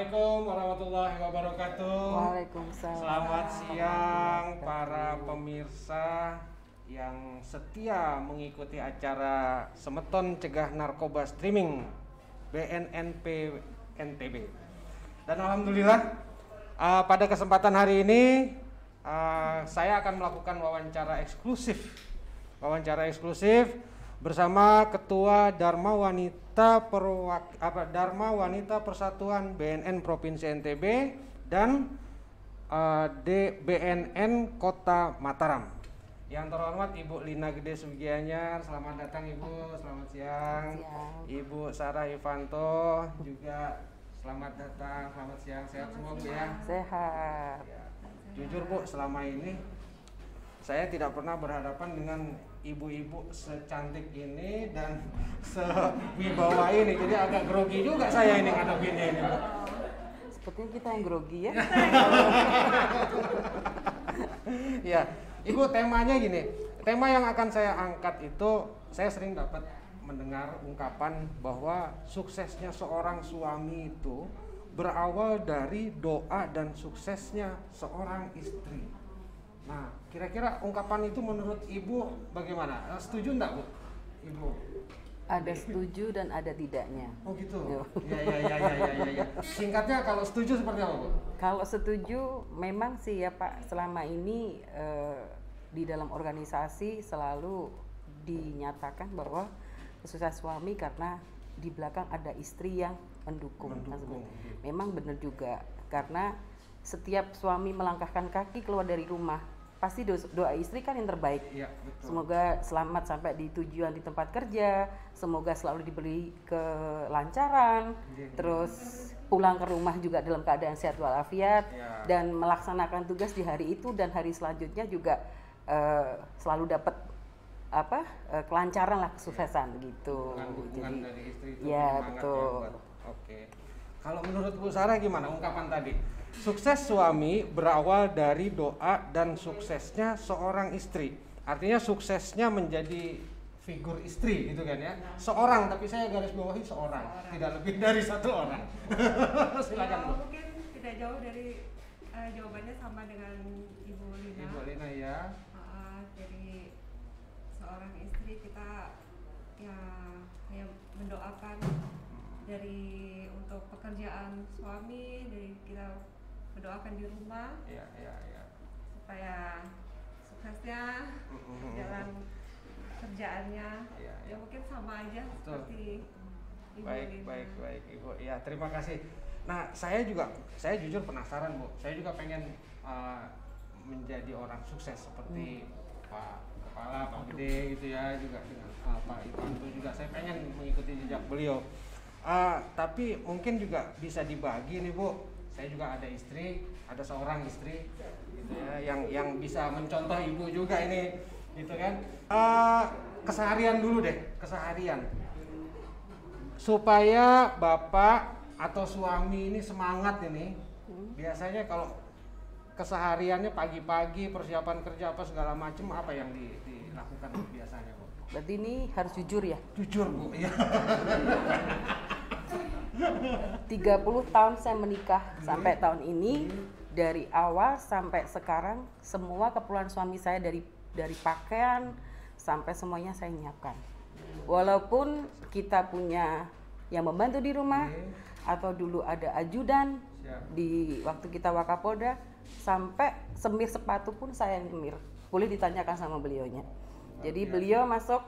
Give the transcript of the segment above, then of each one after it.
Assalamualaikum warahmatullahi wabarakatuh. Waalaikumsalam. Selamat siang para pemirsa yang setia mengikuti acara Semeton Cegah Narkoba Streaming BNNP NTB. Dan alhamdulillah pada kesempatan hari ini saya akan melakukan wawancara eksklusif bersama Ketua Dharma Wanita Persatuan BNN Provinsi NTB dan DBNN Kota Mataram. Yang terhormat Ibu Lina Gede Sugianyar, selamat datang Ibu, selamat siang. Ibu Sarah Ivanto juga selamat datang, selamat siang, sehat semua Bu ya? Sehat. Ya. Jujur Bu, selama ini saya tidak pernah berhadapan dengan ibu-ibu secantik ini dan sewibawa ini, jadi agak grogi juga saya ini ngadepinnya ini Bu. Sepertinya kita yang grogi ya. Ya, Ibu, temanya gini, tema yang akan saya angkat itu, saya sering dapat mendengar ungkapan bahwa suksesnya seorang suami itu berawal dari doa dan suksesnya seorang istri. Nah, kira-kira ungkapan itu menurut Ibu bagaimana? Setuju enggak Bu, Ibu? Ada setuju dan ada tidaknya. Oh gitu? Ya. Singkatnya kalau setuju seperti apa Bu? Kalau setuju memang sih ya Pak, selama ini di dalam organisasi selalu dinyatakan bahwa sukses suami karena di belakang ada istri yang mendukung. Memang benar juga, karena setiap suami melangkahkan kaki keluar dari rumah, pasti doa istri kan yang terbaik. Ya, betul. Semoga selamat sampai di tujuan di tempat kerja, semoga selalu diberi kelancaran, terus pulang ke rumah juga dalam keadaan sehat walafiat, dan melaksanakan tugas di hari itu dan hari selanjutnya juga selalu dapat kelancaran lah, kesuksesan gitu. Dukungan dari istri itu ya semangat betul. Ya, oke. Kalau menurut Bu Sarah gimana ungkapan tadi? Sukses suami berawal dari doa dan suksesnya seorang istri. Artinya suksesnya menjadi figur istri gitu kan ya. Seorang, tapi saya garis bawahi seorang. Tidak lebih dari satu orang. Silakan Bu. Mungkin tidak jauh dari jawabannya sama dengan Ibu Lina. Ibu Lina ya. Jadi seorang istri kita ya mendoakan dari untuk pekerjaan suami, dari kita mendoakan di rumah supaya suksesnya jalan kerjaannya ya mungkin sama aja. Betul. Seperti Ibu Lina. Baik Ibu ya, terima kasih. Nah, saya jujur penasaran Bu, saya juga pengen menjadi orang sukses seperti Pak Kepala, Pak Gede gitu ya, juga dengan Pak Ivanto juga, saya pengen mengikuti jejak beliau. Tapi mungkin juga bisa dibagi nih Bu, saya juga ada istri, ada seorang istri gitu ya, yang bisa mencontoh Ibu juga ini gitu kan. Keseharian dulu deh, keseharian supaya Bapak atau suami ini semangat ini, biasanya kalau kesehariannya pagi-pagi persiapan kerja apa segala macam, apa yang dilakukan biasanya Bu? Berarti ini harus jujur ya? Jujur Bu, ya. 30 tahun saya menikah sampai tahun ini, dari awal sampai sekarang semua keperluan suami saya, dari pakaian sampai semuanya saya nyiapkan. Walaupun kita punya yang membantu di rumah atau dulu ada ajudan di waktu kita Wakapolda, sampai semir sepatu pun saya nyemir. Boleh ditanyakan sama beliaunya. Jadi beliau masuk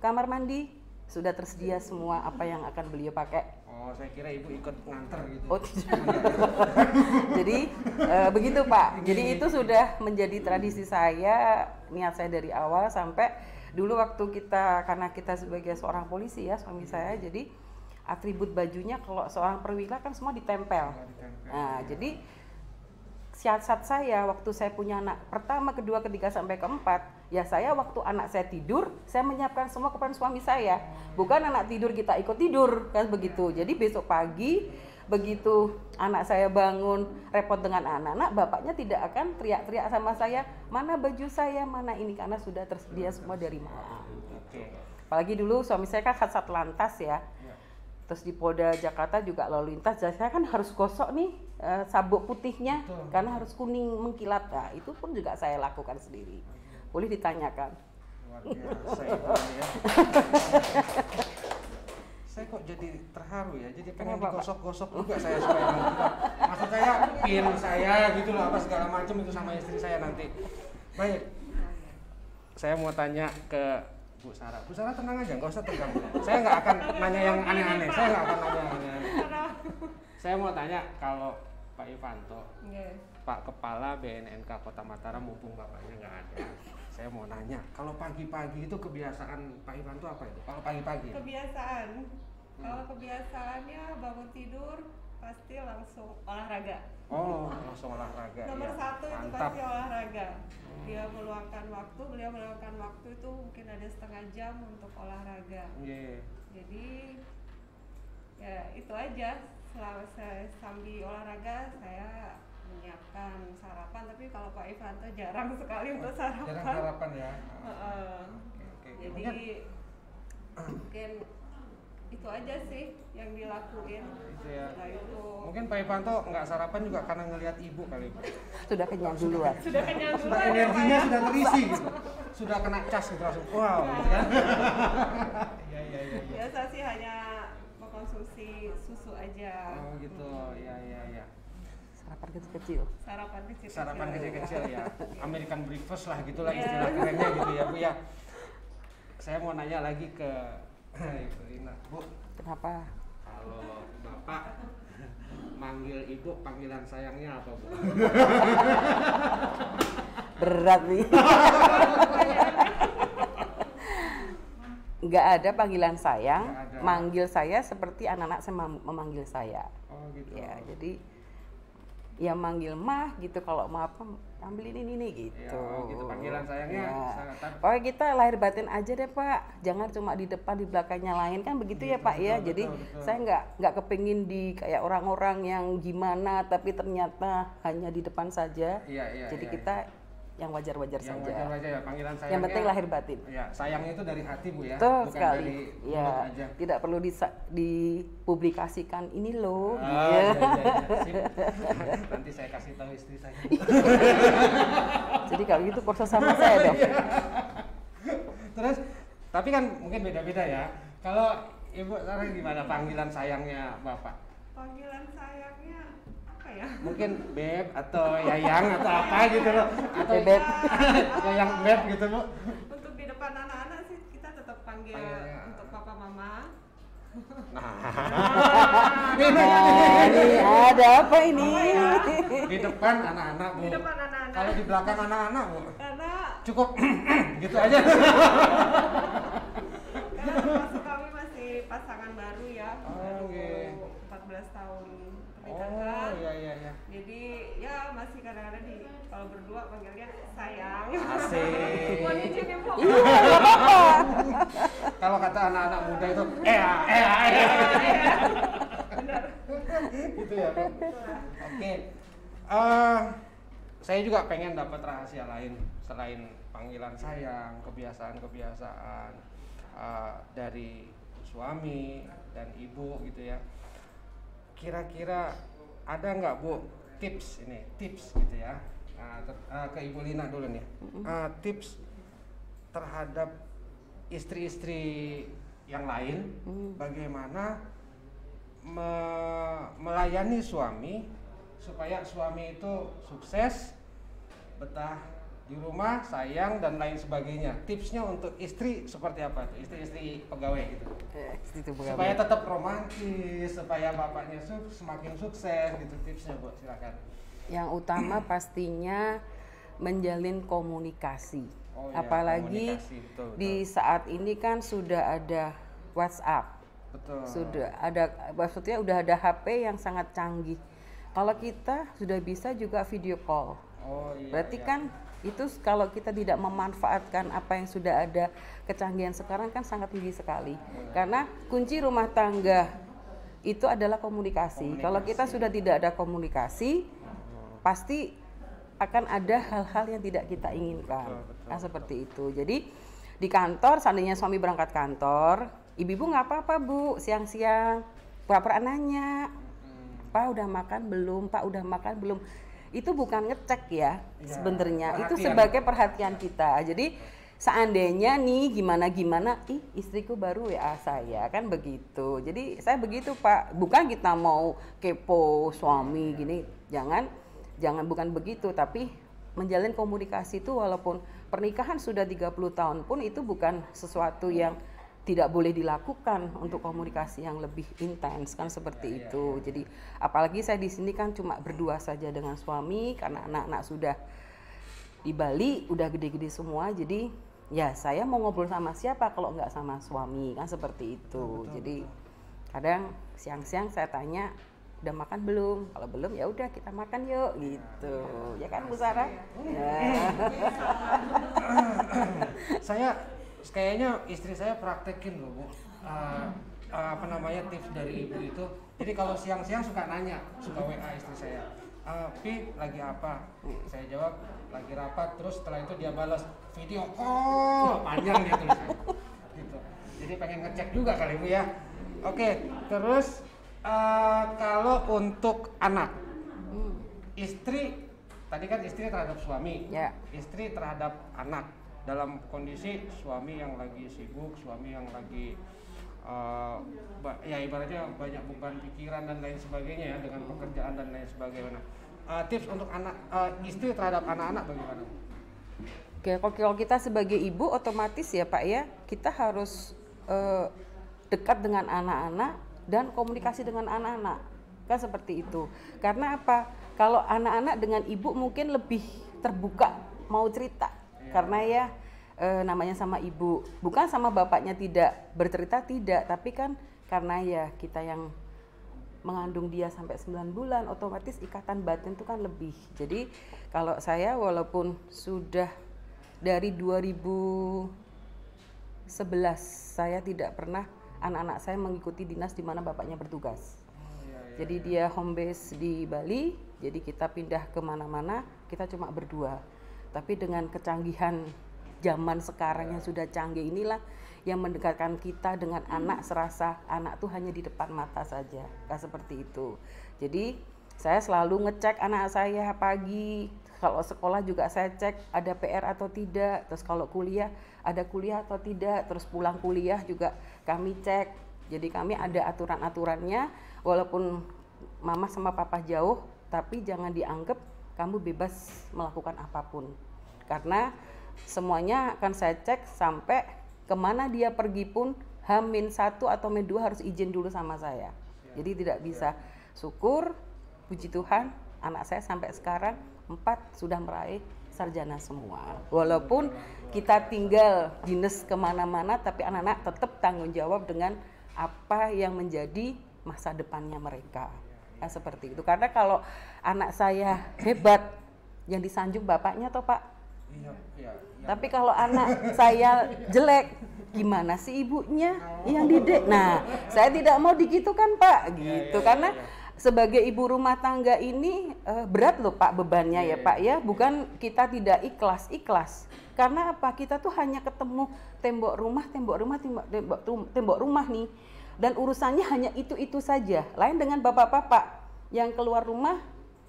kamar mandi sudah tersedia semua apa yang akan beliau pakai. Oh, saya kira Ibu ikut nganter gitu. Oh tidak. Jadi begitu Pak. Jadi itu sudah menjadi tradisi saya, niat saya dari awal sampai dulu waktu karena kita sebagai seorang polisi ya, suami saya, jadi atribut bajunya kalau seorang perwira kan semua ditempel. Nah, jadi siasat saya waktu saya punya anak pertama, kedua, ketiga sampai keempat, ya saya waktu anak saya tidur, saya menyiapkan semua kepada suami saya. Bukan anak tidur kita ikut tidur kan begitu. Jadi besok pagi begitu anak saya bangun repot dengan anak-anak, bapaknya tidak akan teriak-teriak sama saya, mana baju saya, mana ini, karena sudah tersedia semua dari malam. Apalagi dulu suami saya kan Kasat Lantas ya. Terus di Polda Jakarta juga lalu lintas, saya kan harus gosok nih sabuk putihnya. Betul. Karena harus kuning mengkilat. Nah, itu pun juga saya lakukan sendiri. Boleh ditanyakan. Luar biasa itu ya. Saya kok jadi terharu ya, jadi pengen Kenapa, Pak? digosok-gosok juga saya supaya nanti Pak. Maksud saya pin saya gitu loh, apa segala macam itu sama istri saya nanti. Baik, saya mau tanya ke Bu Sarah. Bu Sarah tenang aja, nggak usah tegang. Saya nggak akan nanya yang aneh-aneh. Saya nggak akan nanya yang aneh-aneh. Saya mau tanya kalau Pak Ivanto, Pak Kepala BNNK Kota Mataram, mumpung bapaknya nggak ada. Saya mau nanya, kalau pagi-pagi itu kebiasaan Pak Ivanto apa itu? Kalau pagi-pagi? Kebiasaan. Kalau kebiasaannya bangun tidur pasti langsung olahraga. Oh, langsung olahraga. Nomor ya. satu itu Mantap. pasti olahraga. Beliau meluangkan waktu itu mungkin ada setengah jam untuk olahraga. Iya. Jadi ya itu aja. Selama saya sambil olahraga saya menyiapkan sarapan, tapi kalau Pak Ivanto jarang sekali untuk sarapan. Jarang sarapan ya. Oke. Jadi mungkin itu aja sih yang dilakuin. Itu ya. Setelah itu Mungkin Pak Ivanto nggak sarapan juga karena ngelihat ibu kali Pak. Sudah kenyang duluan. sudah kenyang Sudah duluan ya, energinya Pak, ya? sudah terisi gitu. Sudah kena cas gitu langsung. Wow, gitu kan. Iya. Biasa sih hanya mengkonsumsi susu aja. Oh gitu. Iya. Sarapan kecil-kecil. Sarapan kecil-kecil. Sarapan kecil-kecil ya. American breakfast lah gitulah Iya. istilah kerennya gitu ya Bu ya. Saya mau nanya lagi ke Ibu Lina. Bu, Kenapa? kalau Bapak manggil Ibu panggilan sayangnya apa Bu? Berat nih. Nggak ada panggilan sayang, Nggak ada. manggil saya seperti anak-anak saya memanggil saya. Oh gitu. Ya, jadi ya manggil mah gitu, kalau mau apa ambilin ini gitu. Ya, gitu panggilan sayangnya. Ya. Pokoknya kita lahir batin aja deh Pak, jangan cuma di depan di belakangnya lain kan begitu ya Pak ya. betul, Jadi betul. saya nggak kepingin di kayak orang-orang yang gimana tapi ternyata hanya di depan saja. Iya. Jadi kita yang wajar-wajar yang saja. wajar-wajar ya panggilan sayangnya. Yang penting lahir batin. Ya, sayangnya itu dari hati Bu ya. Betul Bukan sekali. dari Ya, mulut aja. tidak perlu dipublikasikan ini loh. Ah, Iya. Sip. Nanti saya kasih tahu istri saya. Jadi kalau gitu kursus sama saya dong. Terus, tapi kan mungkin beda-beda ya. Kalau Ibu Sarah gimana panggilan sayangnya Bapak? Panggilan sayangnya apa ya? Mungkin Beb atau Yayang atau apa gitu loh. Atau Beb. Yayang Beb gitu Bu. Untuk di depan anak-anak sih kita tetap panggil Panggilnya. untuk papa mama. Nah, Ini ada apa ini? di depan anak-anak Bu. Di depan anak-anak. Kalau di belakang anak-anak Bu, Karena cukup gitu aja. termasuk kami masih pasangan baru ya. Oh, Baru oke. 14 tahun Oh, pernikahan. iya. Jadi ya masih kadang-kadang kalau berdua panggilnya sayang. Asik. Mohon izin Ibu. Iya, nggak apa-apa. Kalau kata anak-anak muda itu Benar. gitu ya Bu. Oke. Saya juga pengen dapat rahasia lain selain panggilan sayang, kebiasaan-kebiasaan dari suami dan ibu gitu ya. Kira-kira ada nggak Bu tips gitu ya, ke Ibu Lina dulu nih, tips terhadap istri-istri yang lain bagaimana melayani suami supaya suami itu sukses, betah di rumah, sayang dan lain sebagainya. Tipsnya untuk istri seperti apa tuh? Istri-istri pegawai gitu. Supaya tetap romantis, supaya bapaknya semakin sukses gitu, tipsnya Bu, silakan. Yang utama pastinya menjalin komunikasi. Oh iya, Apalagi komunikasi, betul. di saat ini kan sudah ada WhatsApp. Betul. Sudah ada, maksudnya udah ada HP yang sangat canggih. Kalau kita sudah bisa juga video call. Oh iya. Berarti iya. kan itu kalau kita tidak memanfaatkan apa yang sudah ada, kecanggihan sekarang kan sangat tinggi sekali. Karena kunci rumah tangga itu adalah komunikasi. Kalau kita sudah tidak ada komunikasi, pasti akan ada hal-hal yang tidak kita inginkan. Betul, Nah, seperti itu. Jadi di kantor, seandainya suami berangkat kantor, Ibu-ibu nggak apa-apa Bu, siang-siang pura-pura nanya, Pak udah makan belum, Pak udah makan belum. Itu bukan ngecek ya, sebenarnya itu sebagai perhatian kita. Jadi seandainya nih gimana-gimana, istriku baru WA saya, kan begitu. Jadi saya begitu Pak, bukan kita mau kepo suami gini, jangan bukan begitu, tapi menjalin komunikasi itu walaupun pernikahan sudah 30 tahun pun itu bukan sesuatu yang tidak boleh dilakukan untuk komunikasi yang lebih intens, kan seperti itu. Jadi apalagi saya di sini kan cuma berdua saja dengan suami karena anak-anak sudah di Bali udah gede-gede semua, jadi ya saya mau ngobrol sama siapa kalau nggak sama suami, kan seperti itu. Jadi kadang siang-siang saya tanya udah makan belum, kalau belum ya udah kita makan yuk gitu, ya kan Bu Sarah? Saya kayaknya istri saya praktekin loh Bu, apa namanya tips dari ibu itu. Jadi kalau siang-siang suka nanya, suka WA istri saya, Pi lagi apa? Saya jawab lagi rapat, terus setelah itu dia balas video call panjang dia tulisannya gitu. Jadi pengen ngecek juga kali Bu ya. Oke, terus kalau untuk anak, istri tadi kan istri terhadap suami, istri terhadap anak dalam kondisi suami yang lagi sibuk, suami yang lagi ya ibaratnya banyak beban pikiran dan lain sebagainya ya dengan pekerjaan dan lain sebagainya. Tips untuk anak, istri terhadap anak-anak bagaimana? Oke, kalau kita sebagai ibu otomatis ya Pak ya, kita harus dekat dengan anak-anak dan komunikasi dengan anak-anak, kan seperti itu. Karena apa? Kalau anak-anak dengan ibu mungkin lebih terbuka mau cerita, karena ya namanya sama ibu, bukan sama bapaknya tidak bercerita, tidak, tapi kan karena ya kita yang mengandung dia sampai 9 bulan, otomatis ikatan batin itu kan lebih. Jadi kalau saya walaupun sudah dari 2011 saya tidak pernah anak-anak saya mengikuti dinas di mana bapaknya bertugas. Jadi dia home base di Bali, jadi kita pindah kemana-mana, kita cuma berdua. Tapi dengan kecanggihan zaman sekarang yang sudah canggih inilah yang mendekatkan kita dengan anak, serasa anak tuh hanya di depan mata saja, kan seperti itu. Jadi saya selalu ngecek anak saya pagi, kalau sekolah juga saya cek ada PR atau tidak, terus kalau kuliah ada kuliah atau tidak, terus pulang kuliah juga kami cek. Jadi kami ada aturan-aturannya, walaupun mama sama papa jauh, tapi jangan dianggap kamu bebas melakukan apapun. Karena semuanya akan saya cek sampai kemana dia pergi pun H-1 atau -2 harus izin dulu sama saya. Jadi tidak bisa. Syukur, puji Tuhan, anak saya sampai sekarang 4 sudah meraih sarjana semua. Walaupun kita tinggal dinas kemana-mana, tapi anak-anak tetap tanggung jawab dengan apa yang menjadi masa depannya mereka. Nah, seperti itu. Karena kalau anak saya hebat, yang disanjung bapaknya toh Pak. Iya. Tapi kalau anak saya jelek, gimana sih ibunya yang didik? Nah, saya tidak mau digitukan Pak, gitu. Karena sebagai ibu rumah tangga ini berat loh Pak bebannya ya Pak ya. Bukan kita tidak ikhlas. Karena apa? Kita tuh hanya ketemu tembok rumah nih. Dan urusannya hanya itu saja. Lain dengan bapak-bapak yang keluar rumah,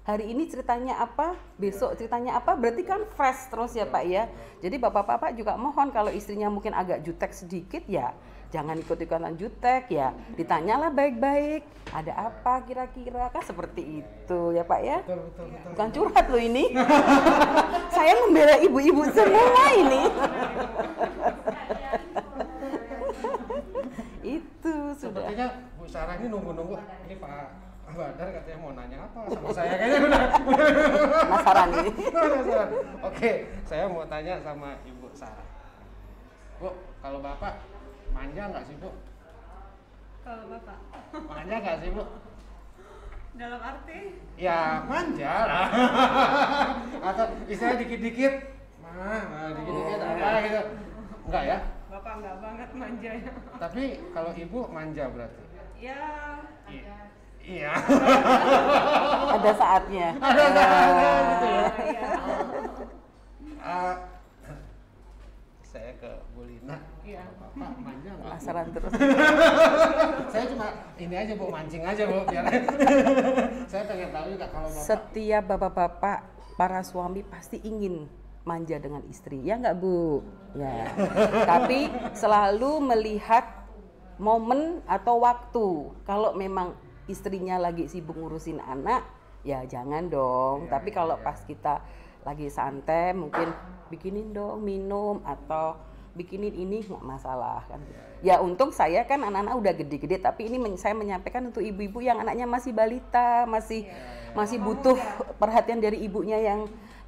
hari ini ceritanya apa, besok ceritanya apa, berarti kan fresh terus ya Pak ya. Jadi bapak-bapak juga mohon kalau istrinya mungkin agak jutek sedikit ya, jangan ikut-ikutan jutek ya, ditanyalah baik-baik, ada apa kira-kira, kan seperti itu ya Pak ya. Betul. Bukan curhat loh ini. Saya membela ibu-ibu semua ini. Itu sudah. Sepertinya Bu Sarah ini nunggu-nunggu, ini Pak Badar katanya mau nanya apa sama saya, kayaknya udah penasaran nih. Oke, saya mau tanya sama Ibu Sarah. Bu, kalau Bapak manja nggak sih Bu? Kalau Bapak Manja nggak sih Bu? dalam arti Ya manja lah. Atau istilahnya dikit-dikit, dikit-dikit apa gitu. Enggak ya? Bapak nggak banget manjanya. Tapi kalau Ibu manja berarti? Ya Iya. Ada saatnya. Ada saatnya gitu ya. iya. Saya ke Bu Lina. Iya. Bapak manja nggak, Bu? Penasaran terus. Saya cuma ini aja Bu, mancing aja Bu, biar saya pengen tahu juga kalau Bapak. Setiap bapak-bapak, para suami pasti ingin manja dengan istri, ya nggak Bu? Ya. Tapi selalu melihat momen atau waktu. Kalau memang istrinya lagi sibuk ngurusin anak, ya jangan dong. Ya, Tapi ya, kalau ya. pas kita lagi santai, mungkin bikinin dong minum atau bikinin ini, nggak masalah kan. Ya untung saya kan anak-anak udah gede-gede, tapi ini saya menyampaikan untuk ibu-ibu yang anaknya masih balita, masih butuh perhatian dari ibunya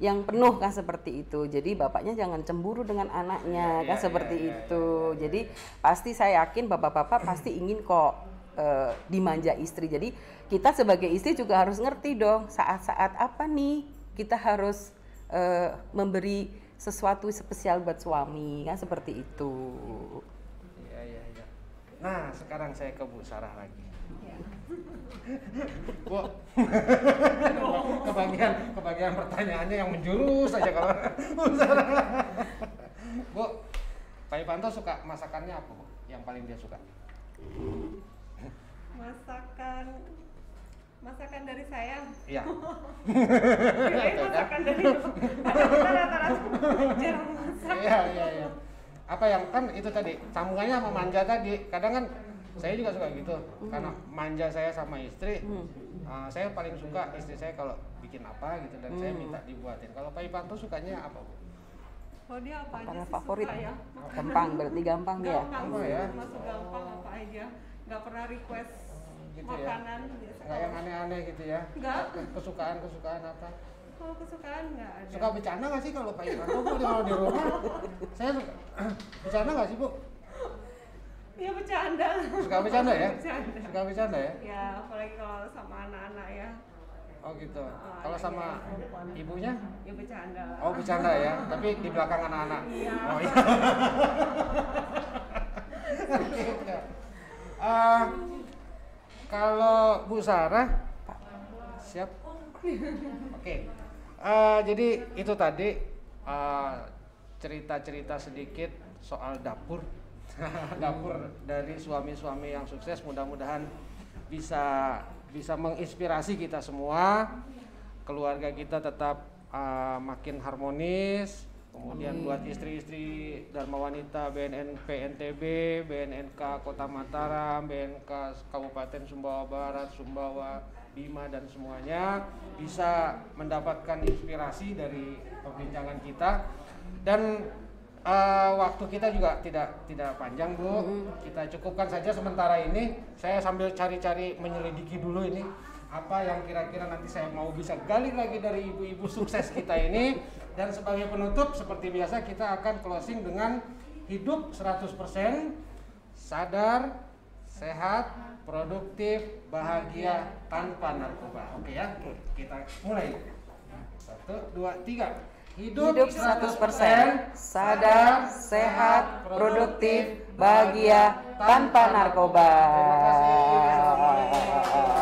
yang penuh kan seperti itu. Jadi bapaknya jangan cemburu dengan anaknya kan seperti itu. Jadi pasti saya yakin bapak-bapak pasti ingin kok dimanja istri. Jadi kita sebagai istri juga harus ngerti dong saat-saat apa nih kita harus memberi sesuatu spesial buat suami kan seperti itu. Iya. Nah, sekarang saya ke Bu Sarah lagi. Iya. Bu, kebagian pertanyaannya yang menjurus aja kalau Bu Sarah. Bu, Pak Ivanto suka masakannya apa, Bu? Yang paling dia suka? Masakan dari saya. Iya. Masakan dari kita rata-rata jarang masak. Iya. Apa yang kan itu tadi sambungannya sama manja tadi. Kadang kan saya juga suka gitu. Karena manja saya sama istri, saya paling suka istri saya kalau bikin apa gitu dan saya minta dibuatin. Kalau Pak Ivanto sukanya apa, Bu? Oh dia apa aja Makanan sih favorit. suka ya? Gampang, berarti gampang dia. Gampang Apa sih, ya? masuk gampang apa aja. Nggak pernah request Gitu ya? makanan biasa. Nggak yang aneh-aneh gitu ya? Nggak. Kesukaan apa? Kalau kesukaan nggak ada. Suka bercanda nggak sih kalau Pak Ivanto Bu kalau di rumah? Saya suka bercanda nggak sih, Bu? Iya bercanda. Suka bercanda ya? Bercanda. Suka bercanda ya? Ya apalagi kalau sama anak-anak ya. Oh gitu. Kalau sama ibunya? Ya bercanda. Oh bercanda ya, tapi di belakang anak-anak. Iya. Oh iya. Kalau Bu Sarah, siap? Oke. Jadi itu tadi cerita-cerita sedikit soal dapur, dapur dari suami-suami yang sukses. Mudah-mudahan bisa menginspirasi kita semua, keluarga kita tetap makin harmonis. Kemudian buat istri-istri Dharma Wanita BNN PNTB, BNNK Kota Mataram, BNK Kabupaten Sumbawa Barat, Sumbawa, Bima dan semuanya bisa mendapatkan inspirasi dari perbincangan kita. Dan waktu kita juga tidak panjang, Bu. Kita cukupkan saja sementara ini. Saya sambil cari-cari menyelidiki dulu ini apa yang kira-kira nanti saya mau bisa gali lagi dari ibu-ibu sukses kita ini. Dan sebagai penutup seperti biasa kita akan closing dengan hidup 100% sadar, sehat, produktif, bahagia tanpa narkoba. Oke ya? Kita mulai. 1, 2, 3. Hidup 100% sadar, sehat, produktif, bahagia tanpa narkoba. Terima kasih.